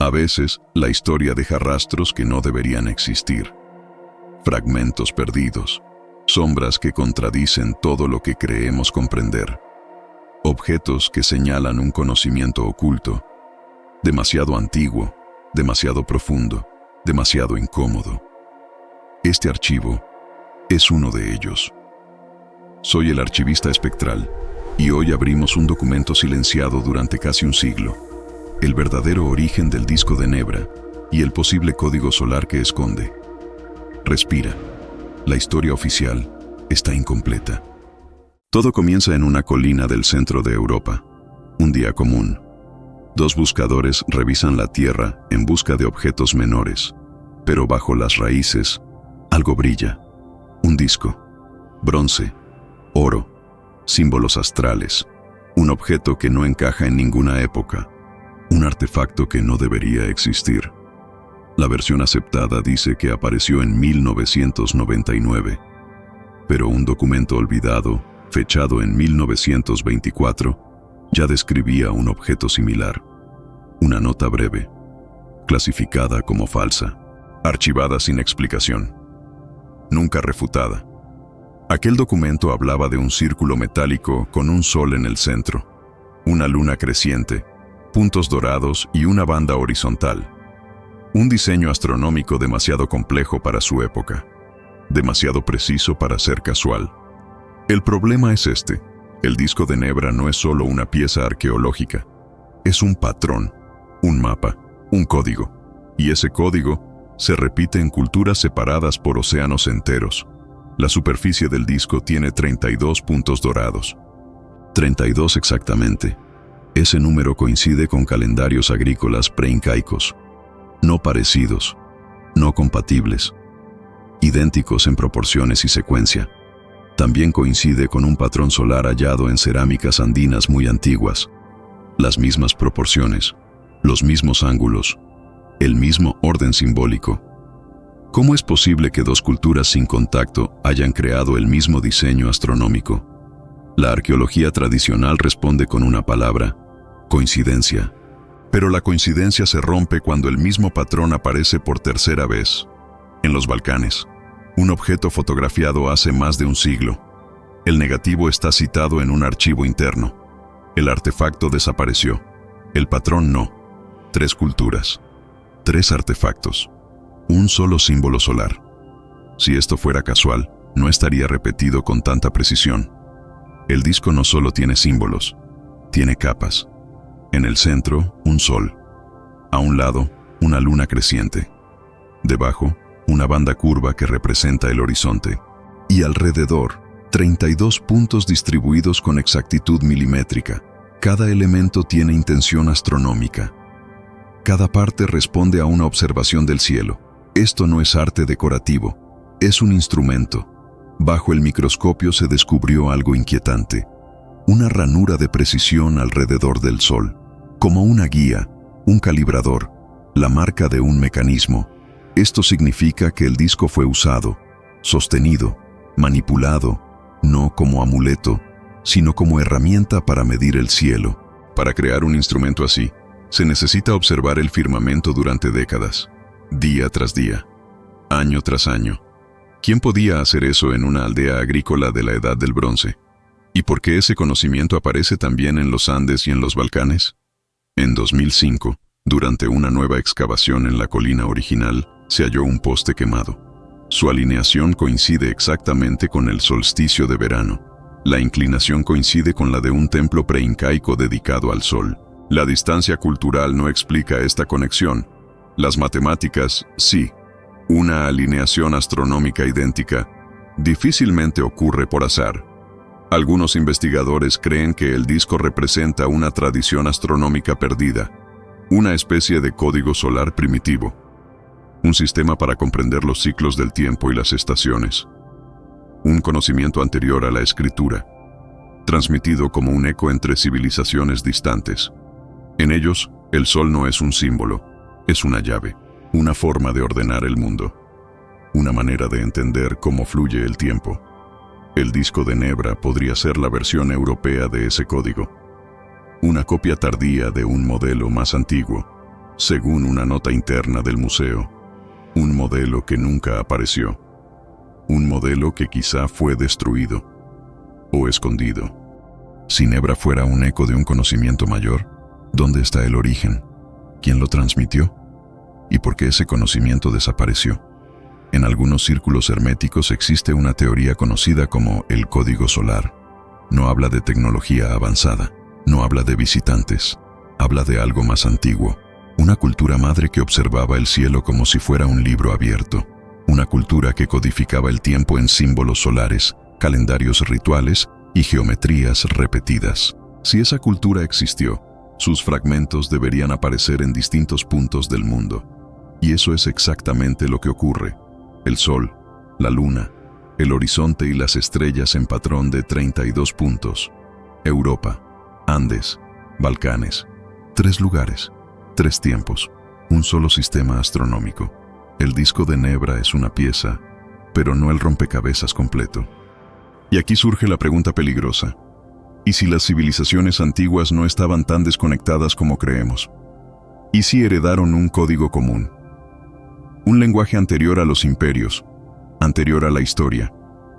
A veces, la historia deja rastros que no deberían existir. Fragmentos perdidos, sombras que contradicen todo lo que creemos comprender. Objetos que señalan un conocimiento oculto, demasiado antiguo, demasiado profundo, demasiado incómodo. Este archivo es uno de ellos. Soy el archivista espectral, y hoy abrimos un documento silenciado durante casi un siglo, el verdadero origen del disco de Nebra y el posible código solar que esconde. Respira. La historia oficial está incompleta. Todo comienza en una colina del centro de Europa. Un día común. Dos buscadores revisan la Tierra en busca de objetos menores, pero bajo las raíces, algo brilla. Un disco. Bronce. Oro. Símbolos astrales. Un objeto que no encaja en ninguna época. Un artefacto que no debería existir. La versión aceptada dice que apareció en 1999, pero un documento olvidado, fechado en 1924, ya describía un objeto similar. Una nota breve, clasificada como falsa, archivada sin explicación, nunca refutada. Aquel documento hablaba de un círculo metálico con un sol en el centro, una luna creciente, puntos dorados y una banda horizontal. Un diseño astronómico demasiado complejo para su época, demasiado preciso para ser casual. El problema es este: el disco de Nebra no es solo una pieza arqueológica, es un patrón, un mapa, un código. Y ese código se repite en culturas separadas por océanos enteros. La superficie del disco tiene 32 puntos dorados. 32 exactamente. Ese número coincide con calendarios agrícolas preincaicos. No parecidos, no compatibles, idénticos en proporciones y secuencia. También coincide con un patrón solar hallado en cerámicas andinas muy antiguas. Las mismas proporciones, los mismos ángulos, el mismo orden simbólico. ¿Cómo es posible que dos culturas sin contacto hayan creado el mismo diseño astronómico? La arqueología tradicional responde con una palabra: coincidencia. Pero la coincidencia se rompe cuando el mismo patrón aparece por tercera vez. En los Balcanes, un objeto fotografiado hace más de un siglo. El negativo está citado en un archivo interno. El artefacto desapareció. El patrón no. 3 culturas. 3 artefactos. Un solo símbolo solar. Si esto fuera casual, no estaría repetido con tanta precisión. El disco no solo tiene símbolos, tiene capas. En el centro, un sol. A un lado, una luna creciente. Debajo, una banda curva que representa el horizonte. Y alrededor, 32 puntos distribuidos con exactitud milimétrica. Cada elemento tiene intención astronómica. Cada parte responde a una observación del cielo. Esto no es arte decorativo, es un instrumento. Bajo el microscopio se descubrió algo inquietante. Una ranura de precisión alrededor del sol, como una guía, un calibrador, la marca de un mecanismo. Esto significa que el disco fue usado, sostenido, manipulado, no como amuleto, sino como herramienta para medir el cielo. Para crear un instrumento así, se necesita observar el firmamento durante décadas, día tras día, año tras año. ¿Quién podía hacer eso en una aldea agrícola de la Edad del Bronce? ¿Y por qué ese conocimiento aparece también en los Andes y en los Balcanes? En 2005, durante una nueva excavación en la colina original, se halló un poste quemado. Su alineación coincide exactamente con el solsticio de verano. La inclinación coincide con la de un templo preincaico dedicado al sol. La distancia cultural no explica esta conexión. Las matemáticas, sí. Una alineación astronómica idéntica difícilmente ocurre por azar. Algunos investigadores creen que el disco representa una tradición astronómica perdida, una especie de código solar primitivo, un sistema para comprender los ciclos del tiempo y las estaciones, un conocimiento anterior a la escritura, transmitido como un eco entre civilizaciones distantes. En ellos, el sol no es un símbolo, es una llave, una forma de ordenar el mundo, una manera de entender cómo fluye el tiempo. El disco de Nebra podría ser la versión europea de ese código, una copia tardía de un modelo más antiguo, Según una nota interna del museo, un modelo que nunca apareció. Un modelo que quizá fue destruido o escondido. Si Nebra fuera un eco de un conocimiento mayor, ¿dónde está el origen? ¿Quién lo transmitió? ¿Y por qué ese conocimiento desapareció? En algunos círculos herméticos existe una teoría conocida como el código solar. No habla de tecnología avanzada, no habla de visitantes, habla de algo más antiguo. Una cultura madre que observaba el cielo como si fuera un libro abierto. Una cultura que codificaba el tiempo en símbolos solares, calendarios rituales y geometrías repetidas. Si esa cultura existió, sus fragmentos deberían aparecer en distintos puntos del mundo. Y eso es exactamente lo que ocurre. El sol, la luna, el horizonte y las estrellas en patrón de 32 puntos. Europa, Andes, Balcanes. 3 lugares, 3 tiempos, un solo sistema astronómico. El disco de Nebra es una pieza, pero no el rompecabezas completo. Y aquí surge la pregunta peligrosa. ¿Y si las civilizaciones antiguas no estaban tan desconectadas como creemos? ¿Y si heredaron un código común? Un lenguaje anterior a los imperios, anterior a la historia,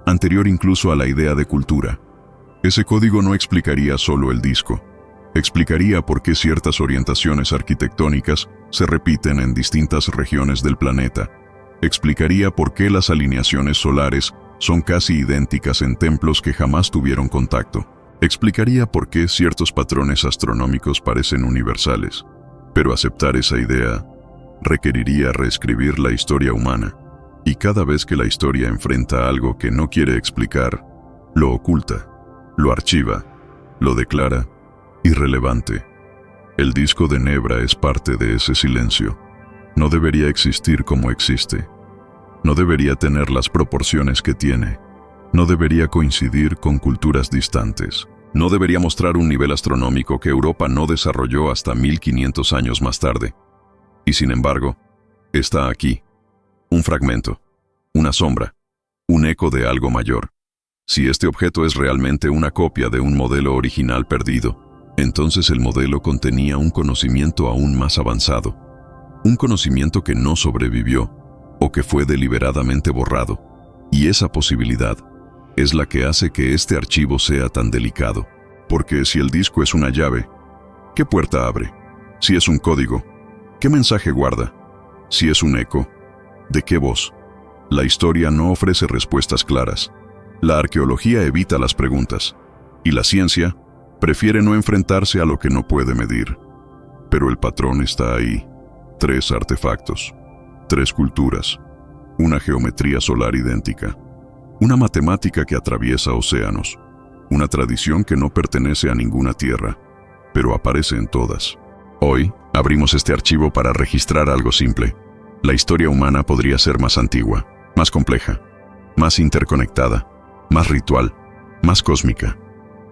anterior incluso a la idea de cultura. Ese código no explicaría solo el disco. Explicaría por qué ciertas orientaciones arquitectónicas se repiten en distintas regiones del planeta. Explicaría por qué las alineaciones solares son casi idénticas en templos que jamás tuvieron contacto. Explicaría por qué ciertos patrones astronómicos parecen universales. Pero aceptar esa idea requeriría reescribir la historia humana. Y cada vez que la historia enfrenta algo que no quiere explicar, lo oculta, lo archiva, lo declara irrelevante. El disco de Nebra es parte de ese silencio. No debería existir como existe. No debería tener las proporciones que tiene. No debería coincidir con culturas distantes. No debería mostrar un nivel astronómico que Europa no desarrolló hasta 1500 años más tarde. Y sin embargo, está aquí. Un fragmento, una sombra, un eco de algo mayor. Si este objeto es realmente una copia de un modelo original perdido, entonces el modelo contenía un conocimiento aún más avanzado. Un conocimiento que no sobrevivió o que fue deliberadamente borrado. Y esa posibilidad es la que hace que este archivo sea tan delicado. Porque si el disco es una llave, ¿qué puerta abre? Si es un código, ¿qué mensaje guarda? Si es un eco, ¿de qué voz? La historia no ofrece respuestas claras. La arqueología evita las preguntas. Y la ciencia prefiere no enfrentarse a lo que no puede medir. Pero el patrón está ahí. 3 artefactos, 3 culturas, una geometría solar idéntica, una matemática que atraviesa océanos, una tradición que no pertenece a ninguna tierra, pero aparece en todas. Hoy, abrimos este archivo para registrar algo simple. La historia humana podría ser más antigua, más compleja, más interconectada, más ritual, más cósmica.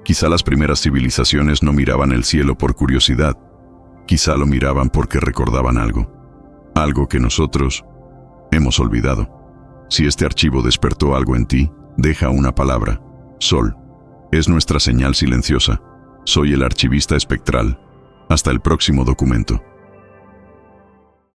Quizá las primeras civilizaciones no miraban el cielo por curiosidad. Quizá lo miraban porque recordaban algo. Algo que nosotros hemos olvidado. Si este archivo despertó algo en ti, deja una palabra. Sol. Es nuestra señal silenciosa. Soy el archivista espectral. Hasta el próximo documento.